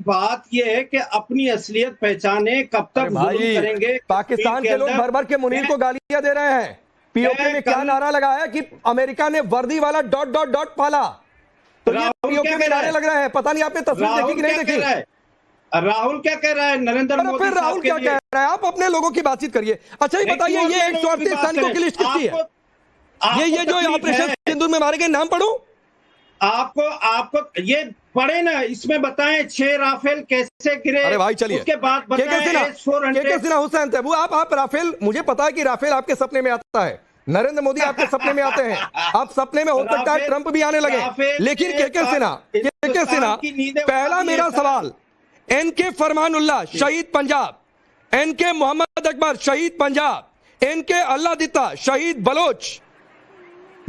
बात ये है कि अपनी असलियत पहचाने, कब तक जुल्म करेंगे। पाकिस्तान के लोग भर भर के मुनीर को गालियां दे रहे हैं। पीओके ने क्या नारा लगाया कि अमेरिका ने वर्दी वाला ... पाला, तो ये पीओके में नारे लग रहे हैं। पता नहीं आपने तस्वीर देखी कि नहीं देखी? राहुल क्या कह रहा है? नरेंद्र मोदी फिर राहुल क्या कह रहा है? आप अपने लोगों की बातचीत करिए। अच्छा ये बताइए, ये 138 सैनिकों की लिस्ट किसकी है? ये जो ऑपरेशन सिंदूर में मारे गए नाम पढ़ो। आपको ये पढ़े ना, इसमें बताएं 6 राफेल कैसे गिरे। अरे भाई चलिए, उसके बाद बताएं हुसैन तैयब, आप राफेल, मुझे पता है कि राफेल आपके सपने में आता है, नरेंद्र मोदी आपके सपने में आते हैं, आप सपने में हो सकता है ट्रंप भी आने लगे, लेकिन के सिन्हा, पहला मेरा सवाल, एनके फरमानुल्लाह शहीद पंजाब, एनके मोहम्मद अकबर शहीद पंजाब, एनके अल्लाह शहीद बलोच,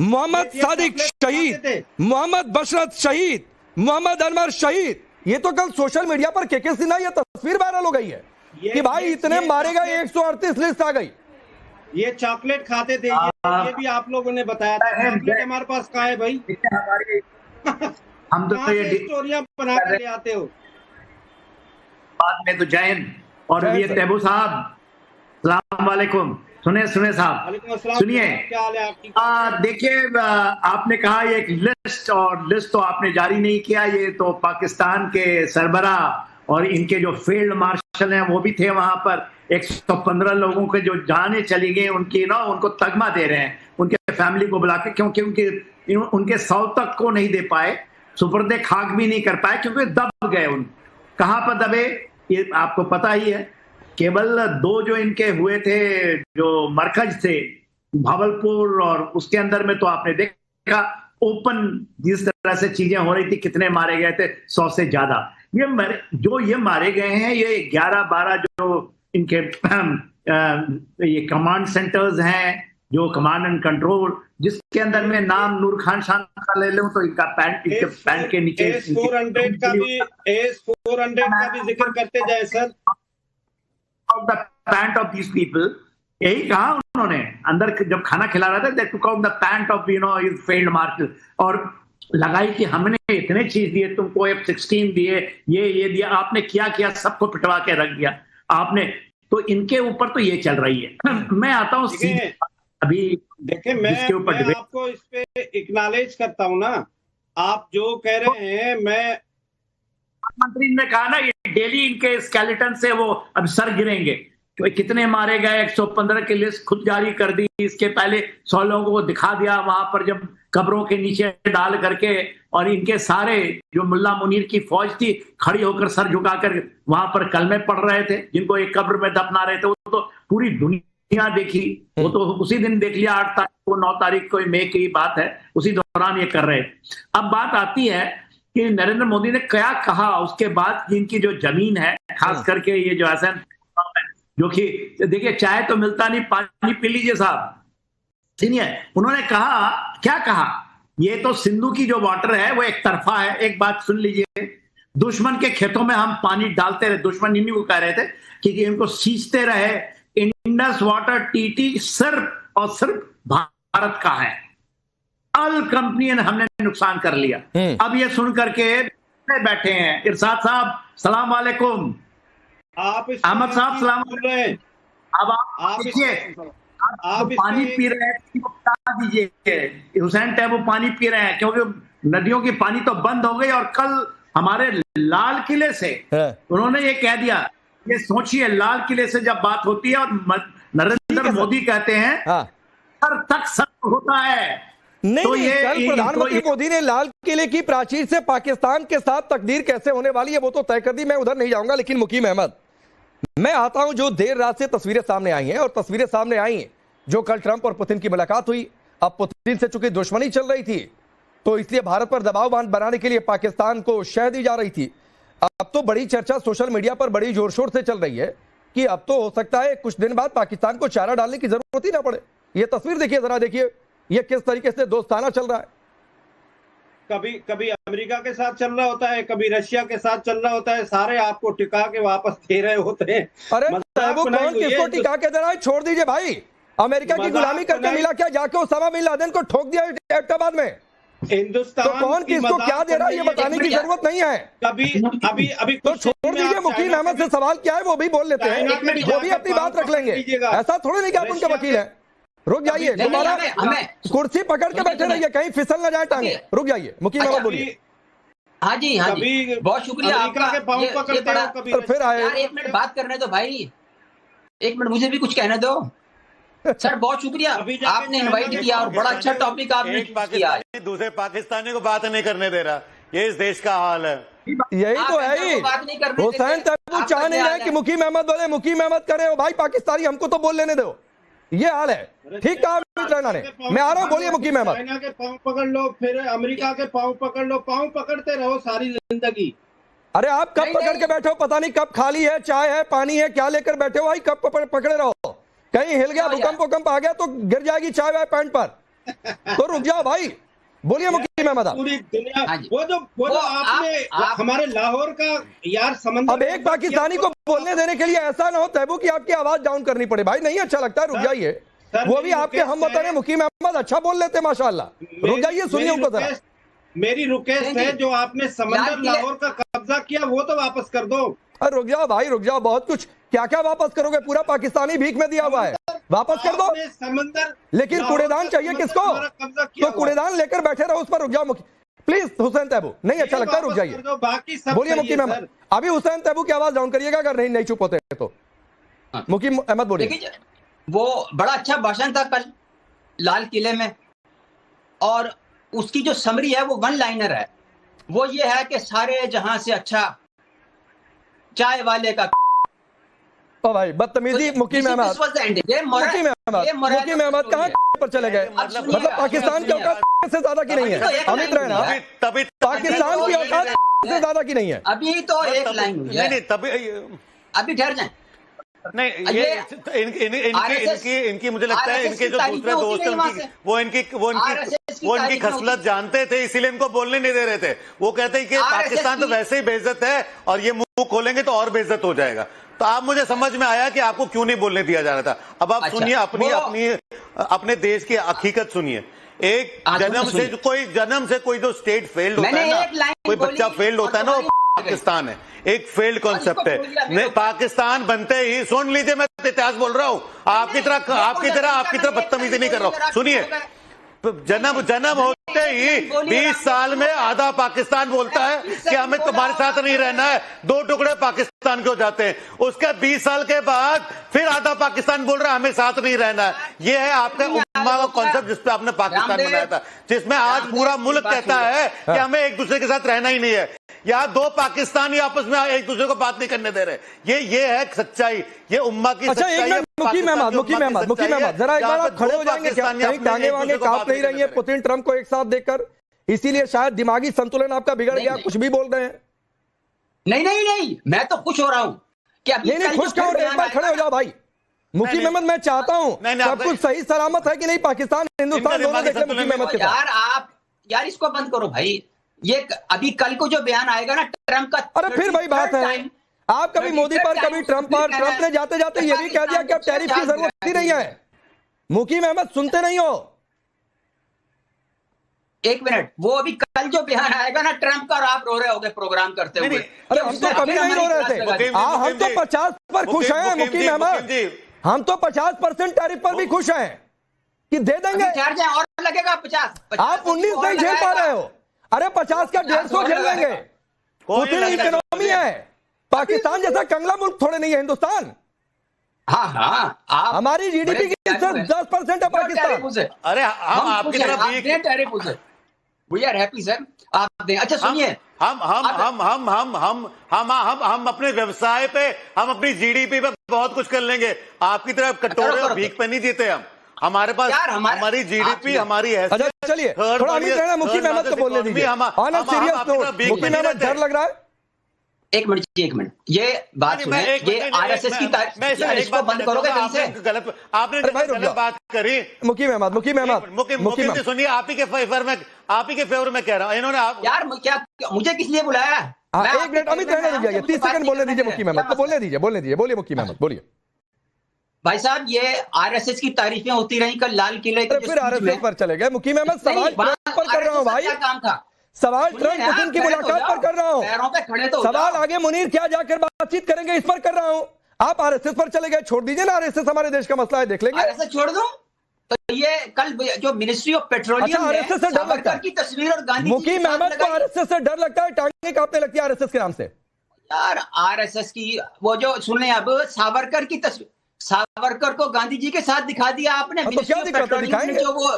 मोहम्मद सादिक शहीद, मोहम्मद बशरत शहीद, मोहम्मद अनवर शहीद। ये तो कल सोशल मीडिया पर के सिन्हा ये तस्वीर वायरल हो गई है कि भाई इतने मारे गए, 138 लिस्ट आ गई। ये चॉकलेट खाते थे, ये भी आप लोगों ने बताया था। चॉकलेट हमारे पास कहाँ है भाई? हम तो ये स्टोरियां बना के ले आते हो बाद में। तो जय हिंद। और ये तैयब साहब, सलाम वालेकुम। सुने साहब, सुनिए, देखिए आपने कहा ये एक लिस्ट, और लिस्ट तो आपने जारी नहीं किया। ये तो पाकिस्तान के सरबरा और इनके जो फील्ड मार्शल हैं वो भी थे वहां पर। 115 लोगों के जो जाने चली गई उनकी उनको तगमा दे रहे हैं, उनके फैमिली को बुला के, क्योंकि उनके 100 तक को नहीं दे पाए, सुपुर्दे खाक भी नहीं कर पाए, क्योंकि दब गए। कहां पर दबे ये आपको पता ही है। केवल 2 जो इनके हुए थे, जो मरकज थे भावलपुर, और उसके अंदर में तो आपने देखा ओपन जिस तरह से चीजें हो रही थी, कितने मारे गए थे, 100 से ज्यादा। ये मारे गए हैं, ये 11-12 जो इनके ये कमांड सेंटर्स हैं, जो कमांड एंड कंट्रोल, जिसके अंदर में नाम नूर खान शान का ले लूं तो इनका पैंट के नीचे S-400 का भी जिक्र करते जाए sir. Of the pant of these people, यही कहा उन्होंने अंदर जब खाना खिला रहा था, they took out the pant of his failed marshal, और लगाई कि हमने इतने चीज दिए तुमको, F-16 दिए, ये दिया, आपने क्या सबको पिटवा के रख दिया आपने। तो इनके ऊपर तो ये चल रही है। मैं आता हूँ अभी, देखिए मैं आपको इस पे एक्नॉलेज करता हूँ ना, आप जो कह रहे हैं। मैं मंत्री ने कहा ना, ये डेली इनके स्केलेटन से वो अब सर गिरेंगे। कितने मारे गए, 115 की लिस्ट खुद जारी कर दी। इसके पहले 100 लोगों को दिखा दिया वहां पर, जब कब्रों के नीचे डाल करके, और इनके सारे जो मुल्ला मुनीर की फौज थी खड़ी होकर सर झुकाकर वहां पर कलमे पढ़ रहे थे, जिनको एक कब्र में दफना रहे थे। वो तो पूरी दुनिया देखी, वो तो उसी दिन देख लिया, 8 तारीख को, 9 तारीख को मई की बात है, उसी दौरान ये कर रहे। अब बात आती है कि नरेंद्र मोदी ने क्या कहा उसके बाद, इनकी जो जमीन है, खास करके ये जो ऐसा, जो कि देखिए चाय तो मिलता नहीं, पानी पी लीजिए साहब। सुनिए उन्होंने क्या कहा, ये तो सिंधु की जो वाटर है वो एक तरफा है। एक बात सुन लीजिए, दुश्मन के खेतों में हम पानी डालते रहे, दुश्मन इन्हीं को कह रहे थे कि इनको सींचते रहे। इंडस वाटर टीटी सिर्फ और सिर्फ भारत का है, अल कंपनी ने हमने नुकसान कर लिया। अब ये सुन करके बैठे हैं। इरशाद साहब सलाम वालेकुम। अहमद साहब सलाम वालेकुम। अब आप देखिए, आप पानी पी रहे हैं, बता दीजिए हुसैन तैयब, वो पानी पी रहे हैं क्योंकि नदियों की पानी तो बंद हो गई। और कल हमारे लाल किले से उन्होंने ये कह दिया, ये सोचिए, लाल किले से जब बात होती है और नरेंद्र मोदी कहते हैं सर तक सत्य होता है। नहीं, तो ये कल प्रधानमंत्री मोदी ने लाल किले की प्राचीर से पाकिस्तान के साथ तकदीर कैसे होने वाली है वो तो तय कर दी। मैं उधर नहीं जाऊंगा, लेकिन मुकीम अहमद, मैं आता हूं, जो देर रात से तस्वीरें सामने आई हैं, और तस्वीरें सामने आई हैं जो कल ट्रंप और पुतिन की मुलाकात हुई। अब पुतिन से चूंकि दुश्मनी चल रही थी, तो इसलिए भारत पर दबाव बनाने के लिए पाकिस्तान को शह दी जा रही थी। अब तो बड़ी चर्चा सोशल मीडिया पर बड़ी जोर शोर से चल रही है कि अब तो हो सकता है कुछ दिन बाद पाकिस्तान को चारा डालने की जरूरत ही ना पड़े। ये तस्वीर देखिए, जरा देखिए ये किस तरीके से दोस्ताना चल रहा है। कभी अमेरिका के साथ चल रहा होता है, कभी रशिया के साथ चल रहा होता है, सारे आपको टिका के वापस दे रहे होते हैं। अरे वो कौन किसको टिका के दे रहा है, छोड़ दीजिए भाई। अमेरिका की गुलामी करके मिला क्या, जाके ओसामा बिन लादेन को ठोक दिया एबटाबाद में। हिंदुस्तान तो कौन किसको क्या दे रहा है ये बताने की जरूरत नहीं है। अभी तो छोड़ दीजिए, मुकीम अहमद से सवाल क्या है वो भी बोल लेते हैं, वो भी अपनी बात रख लेंगे। ऐसा थोड़ी नहीं कि आप उनके वकील हैं। रुक जाइए, दोबारा कुर्सी पकड़ के बैठे रहिए, कहीं फिसल ना जाए टांगे। रुक जाइए, मुकीम अहमद बोलिए। हाँ जी, हाँ जी, बहुत शुक्रिया आपका। फिर आए, एक मिनट बात करने दो भाई, एक मिनट मुझे भी कुछ कहने दो। सर बहुत शुक्रिया, आपने इनवाइट किया और बड़ा अच्छा टॉपिक आपने किया। दूसरे पाकिस्तानी को बात नहीं करने दे रहा, ये इस देश का हाल है। यही तो है ही। हुसैन तैयब चाह नहीं रहे कि मुकीम अहमद बोले, मुकीम अहमद करे हो भाई पाकिस्तानी, हमको तो बोल लेने दो, ये हाल है। ठीक कहा अमित रैना ने, मैं आ रहा हूँ, बोलिए मुकीम अहमद। चाइना के पाँव पकड़ लो, फिर अमेरिका के पाँव पकड़ लो, पाँव पकड़ते रहो सारी जिंदगी। अरे आप कब पकड़ के बैठे हो, पता नहीं कब खाली है, चाय है, पानी है, क्या लेकर बैठे हो भाई, कब पकड़े रहो। कहीं हिल गया, भूकंप आ गया तो गिर जाएगी चाय वाय पैंट पर, तो रुक जाओ भाई। बोलिए मुकीम अहमद। पूरी दुनिया वो जो आपने हमारे लाहौर का यार समंदर। अब एक पाकिस्तानी को बोलने देने के लिए ऐसा ना हो तैयबू कि आपकी आवाज डाउन करनी पड़े भाई, नहीं अच्छा लगता है, रुक जाइए। वो भी आपके हम वतन है मुकीम अहमद, अच्छा बोल लेते हैं माशाल्लाह, रुक जाइए, सुनिए उनको जरा। मेरी रिक्वेस्ट है, जो आपने समंदर लाहौर का कब्जा किया वो तो वापस कर दो। अरे रुक जाओ भाई, रुक जाओ, बहुत कुछ क्या क्या वापस करोगे, पूरा पाकिस्तानी भीख में दिया हुआ है, वापस कर दो। समंदर लेकिन कूड़ेदान चाहिए किसको, तो कूड़ेदान लेकर बैठे रहो उस पर, रुक जाओ प्लीज। हुसैन तैयबू नहीं अच्छा लगता, रुक जाइए, बोलिए मुकीम अहमद। अभी हुसैन तैयबू की आवाज डाउन करिएगा अगर नहीं चुप होते तो। मुकीम अहमद बोलिए। वो बड़ा अच्छा भाषण था कल लाल किले में, और उसकी जो समरी है वो वन लाइनर है, वो ये है कि सारे जहां से अच्छा चाय वाले का। ओ भाई बदतमीजी, मुकीम अहमद, मुकीम अहमद कहाँ पर चले गए, मतलब पाकिस्तान की औकात से ज्यादा की नहीं है अमित रैना, पाकिस्तान की औकात से ज्यादा की नहीं है। अभी तो एक लाइन हुई है, अभी ठहर जाए। नहीं, ये इनकी मुझे लगता है इनके जो दूसरे दोस्त हैं वो इनकी खसलत जानते थे, इसीलिए इनको बोलने नहीं दे रहे थे। वो कहते हैं कि पाकिस्तान तो वैसे ही बेइज्जत है और ये मुंह खोलेंगे तो और बेइज्जत हो जाएगा। तो आप मुझे समझ में आया कि आपको क्यों नहीं बोलने दिया जा रहा था। अब आप सुनिए अपने देश की हकीकत सुनिए। एक जन्म से कोई जो स्टेट फेल्ड होता है ना, कोई बच्चा फेल्ड होता है ना, वो पाकिस्तान है, एक फेल्ड कॉन्सेप्ट है। पाकिस्तान बनते ही, सुन लीजिए मैं इतिहास बोल रहा हूं, आपकी तरह बदतमीजी नहीं कर रहा हूं, सुनिए। जन्म होते ही 20 साल में आधा पाकिस्तान बोलता है कि हमें तुम्हारे साथ नहीं रहना है, 2 टुकड़े पाकिस्तान के हो जाते हैं। उसके 20 साल के बाद फिर आधा पाकिस्तान बोल रहा है हमें साथ नहीं रहना है। ये है आपका उम्मा का कॉन्सेप्ट जिसपे आपने पाकिस्तान बनाया था, जिसमें आज पूरा मुल्क कहता है कि हमें एक दूसरे के साथ रहना ही नहीं है। यहाँ 2 पाकिस्तानी आपस में एक दूसरे को बात नहीं करने दे रहे। ये है सच्चाई, ये उम्मा की सच्चाई। मुकीम अहमद जरा एक बार आप खड़े हो जाएंगे क्या, कहीं टांगे वांगे कांप नहीं रही है पुतिन ट्रंप को एक साथ देखकर, इसीलिए शायद दिमागी संतुलन आपका बिगड़ गया, कुछ भी बोल रहे हैं। नहीं, मैं तो खुश हो रहा हूँ कि नहीं खुश कहो, एक बार खड़े हो जाओ भाई। मुकीम अहमद मैं चाहता हूँ सब कुछ सही सलामत है कि नहीं, पाकिस्तान हिंदुस्तान दोनों देख ले मुकीम अहमद के साथ। यार इसको बंद करो भाई, ये अभी कल को जो बयान आएगा ना ट्रंप का, अरे फिर वही बात है, आप कभी मोदी पर कभी ट्रंप पर, ट्रंप ने जाते जाते ये भी कह दिया कि अब टैरिफ की जरूरत ही नहीं है। मुकीम अहमद सुनते नहीं हो, एक मिनट, वो अभी कल जो बयान आएगा ना ट्रंप का, और आप रो रहे होगे प्रोग्राम करते हुए। अरे हम तो कभी नहीं रो रहे थे, हम तो 50 पर खुश हैं मुकीम अहमद, हम तो 50% टैरिफ पर भी खुश हैं कि दे देंगे। और लगेगा 50, आप 19 नहीं झेल पा रहे हो, अरे 50 का 150 झेल लेंगे। पुतिन इकोनॉमी है, पाकिस्तान जैसा कंगला मुल्क थोड़े नहीं है हिंदुस्तान। हाँ, हमारी जीडीपी की सिर्फ 10% है पाकिस्तान। अरे हम आपकी तरफ वी आर हैप्पी सर, आप दें। अच्छा सुनिए, हम अपने व्यवसाय पे, हम अपनी जीडीपी पे बहुत कुछ कर लेंगे। आपकी तरफ कटोरे और भीख पे नहीं जीते हम। हमारे पास हमारी जीडीपी, हमारी अच्छा चलिए थोड़ा अमित रैना मुकीम अहमद को बोलने दीजिए। ऑन अ सीरियस नोट, मुकीम अहमद डर लग रहा है। एक मिनट, ये बात सुनिए, ये आरएसएस की इसको बंद करोगे कहीं से? आपने गलत बात करी। मुकीम अहमद सुनिए, आप ही के फेवर में कह रहा हूँ। इन्होंने यार क्या मुझे किस लिए बुलाया? एक मिनट अमित रैना रुक जाइए, 30 सेकंड बोलने दीजिए मुकीम अहमद को, बोलने दीजिए। बोलिए मुकीम अहमद, बोलिए। भाई साहब, ये आरएसएस की तारीफें होती रही कल लाल किले फिर आरएसएस पर चले गए मुकीम अहमद। सवाल पर कर रहा हूं भाई, क्या काम था? सवाल ट्रंप पुतिन की मुलाकात पर कर रहा हूं, पैरों पे खड़े तो सवाल आगे मुनीर क्या जाकर बातचीत करेंगे इस पर कर रहा हूं। आप आरएसएस पर चले गए, छोड़ दीजिए ना, आरएसएस हमारे देश का मसला है, देख लेंगे। आरएसएस छोड़ दूं तो ये कल जो मिनिस्ट्री ऑफ पेट्रोलियम आरएसएस से डर लगता है की तस्वीर और गांधी मुकीम अहमद को आरएसएस से डर लगता है, टांगे कांपने लगती है आरएसएस के नाम से। यार आरएसएस की वो जो सुने अब सावरकर की तस्वीर, सावरकर को गांधी जी के साथ दिखा दिया आपने। तो क्या दिक्कत है, दिखाएंगे। जो वो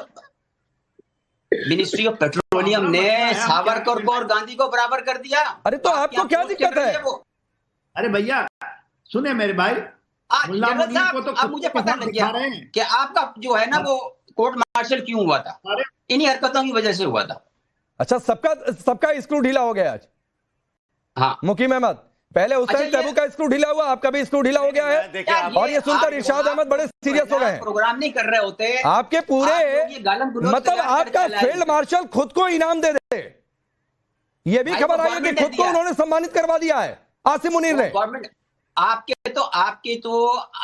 मिनिस्ट्री ऑफ पेट्रोलियम ने सावरकर को और गांधी को बराबर कर दिया। अरे तो आपको क्या दिक्कत है? अरे भैया सुने मेरे भाई, अब मुझे पता लग गया कि आपका जो है ना वो कोर्ट मार्शल क्यों हुआ था, इन्हीं हरकतों की वजह से हुआ था। अच्छा, सबका स्क्रू ढीला हो गया आज। हाँ मुकीम अहमद, पहले हुसैन तैयबू का स्क्रू ढीला हुआ, आपका भी स्क्रू ढीला हो गया है। और ये सुनकर इरशाद अहमद बड़े सीरियस हो गए हैं। प्रोग्राम नहीं कर रहे होते आपके पूरे, मतलब आपका फील्ड मार्शल खुद को इनाम दे दे। ये भी खबर आई है कि खुद को उन्होंने सम्मानित करवा दिया है आसिम मुनीर ने। गवर्नमेंट आपके तो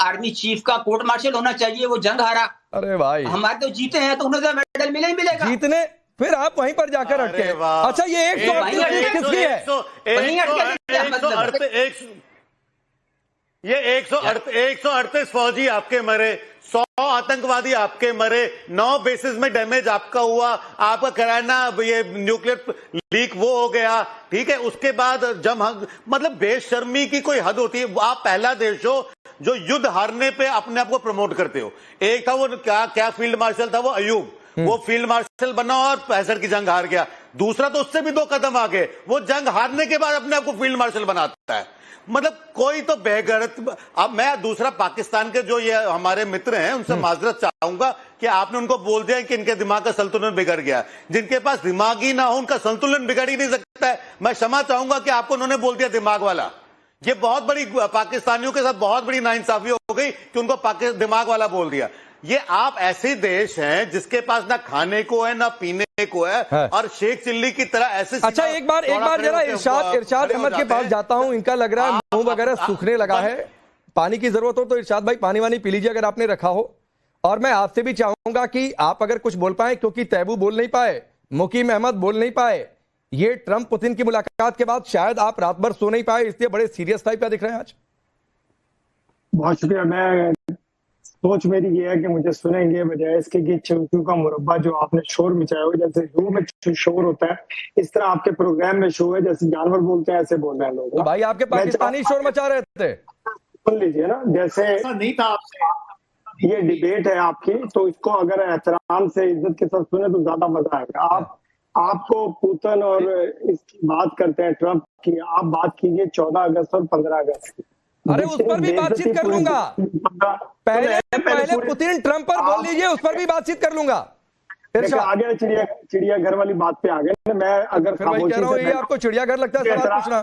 आर्मी चीफ का कोर्ट मार्शल होना चाहिए, वो जंग हारा। अरे भाई हमारे तो जीते हैं तो उन्हें तो मेडल मिले ही मिलेगा। जीतने फिर आप वहीं पर जाकर अटके। अच्छा, ये 138 किसकी है? ये 138 फौजी आपके मरे, 100 आतंकवादी आपके मरे, 9 बेसिस में डैमेज आपका हुआ, आपका कराना ये न्यूक्लियर लीक वो हो गया, ठीक है। उसके बाद जब मतलब बेशर्मी की कोई हद होती है। आप पहला देश हो जो युद्ध हारने पे अपने आप को प्रमोट करते हो। एक था वो क्या फील्ड मार्शल था वो अयूब, वो फील्ड मार्शल बना और 65 की जंग हार गया। दूसरा तो उससे भी 2 कदम आगे, वो जंग हारने के बाद अपने आप को फील्ड मार्शल बनाता है। मतलब कोई तो बेगैरत। अब मैं दूसरा पाकिस्तान के जो ये हमारे मित्र हैं उनसे माजरत चाहूंगा कि आपने उनको बोल दिया कि इनके दिमाग का संतुलन बिगड़ गया। जिनके पास दिमाग ही ना हो उनका संतुलन बिगड़ ही नहीं सकता है। मैं क्षमा चाहूंगा कि आपको उन्होंने बोल दिया दिमाग वाला। ये बहुत बड़ी पाकिस्तानियों के साथ बहुत बड़ी नाइंसाफी हो गई कि उनको दिमाग वाला बोल दिया। ये आप ऐसे देश हैं जिसके पास ना खाने को है ना पीने को है, और शेख चिल्ली की तरह ऐसे। अच्छा, एक बार जरा इरशाद अहमद के पास जाता हूं। इनका लग रहा है मुंह वगैरह सूखने लगा है, पानी की जरूरत हो तो इरशाद भाई पानी वानी पी लीजिए अगर आपने रखा हो। और मैं आपसे भी चाहूंगा कि आप अगर कुछ बोल पाए, क्योंकि तैयबू बोल नहीं पाए, मुकीम अहमद बोल नहीं पाए। ये ट्रंप पुतिन की मुलाकात के बाद शायद आप रात भर सो नहीं पाए, इसलिए बड़े सीरियस टाइप का दिख रहे हैं आज। बहुत शुक्रिया। मैं सोच मेरी ये है कि मुझे सुनेंगे, बजाय इसके कि चू का मुरब्बा जो आपने शोर मचाया हो, जैसे जू में शोर होता है इस तरह आपके प्रोग्राम में शोर है, जैसे जानवर बोलते हैं ऐसे बोल रहे हैं लोग। तो भाई आपके पाकिस्तानी शोर मचा रहे थे। सुन लीजिए ना, जैसे नहीं था आपसे ये डिबेट है आपकी, तो इसको अगर एहतराम से इज्जत के साथ सुने तो ज्यादा मजा आएगा। आपको पुतिन और इसकी बात करते हैं ट्रंप की, आप बात कीजिए 14 अगस्त और 15 अगस्त की। अरे उस पर भी बातचीत कर लूंगा, पहले पुतिन ट्रंप पर बोल लीजिए, उस पर भी बातचीत कर लूंगा। आगे चिड़ियाघर वाली बात पे आ गए। मैं अगर फिर वही कह रहा हूँ, ये आपको चिड़ियाघर लगता है सवाल पूछना।